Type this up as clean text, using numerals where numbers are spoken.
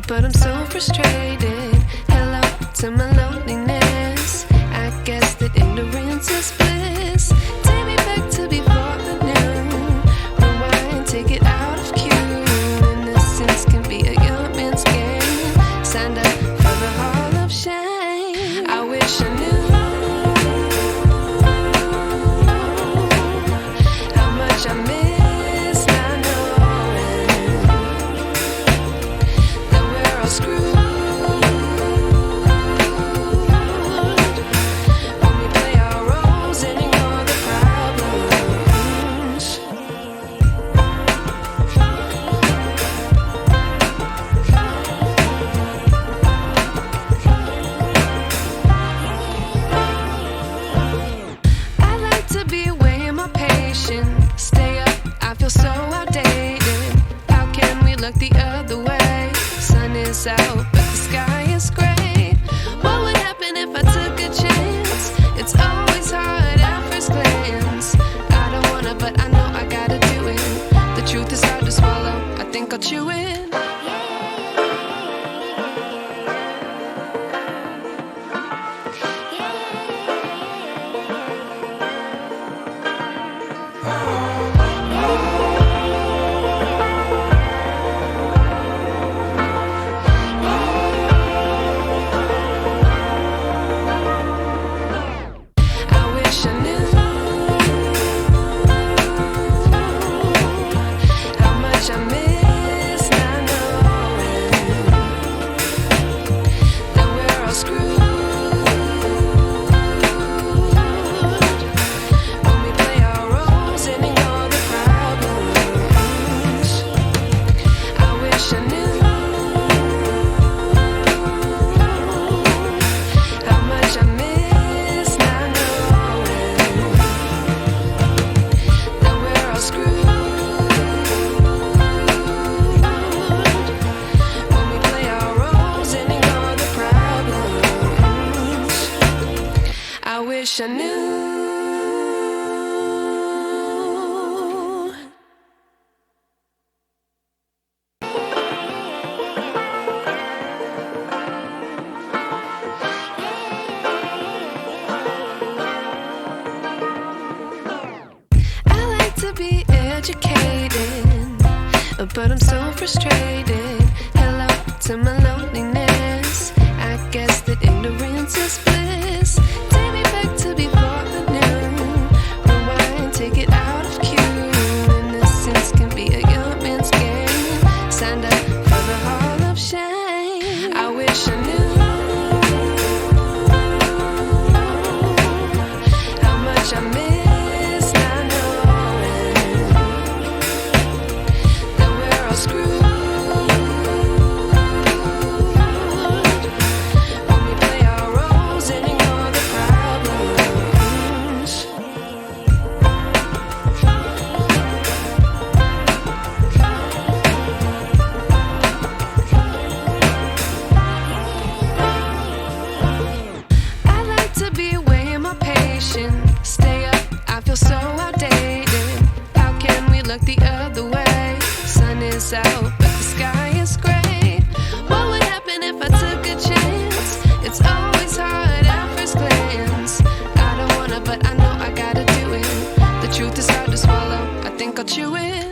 but I'm so frustrated. Hello to my loneliness. I guess that ignorance is bliss. Take me back to before the new. Rewind, take it out of cue. Innocence can be a young man's game. Signed up for the hall of shame. I wish I knew how much I miss not knowing that we're all screwed when we play our roles and ignore the problems. I like to be away in my patience. Stay up, I feel so outdated. How can we look the other way? Sun is out, but the sky is gray. What would happen if I took a chance? It's always hard at first glance. I don't wanna, but I know I gotta do it. The truth is hard to swallow, I think I'll chew it. I wish I knew how much I miss not knowing that we're all screwed when we play our roles and ignore the problems. I wish I knew how much I miss not knowing that we're all screwed when we play our roles and ignore the problems. I wish I knew. I like to be educated, but I'm so frustrated. Hello to my loneliness. I guess that ignorance is bliss. Take me back to before the new. Rewind, take it out of cue. Innocence can be a young man's game. Signed up for the hall of shame. I wish I knew how much I miss not knowing that we're all screwed when we play our roles and ignore the problems. I like to be away in my patience. Stay up, I feel so outdated. How can we look the other way? Sun is out, but the sky is gray. What would happen if I took a chance? It's always hard at first glance. I don't wanna, but I know I gotta do it. The truth is hard to swallow, I think I'll chew it.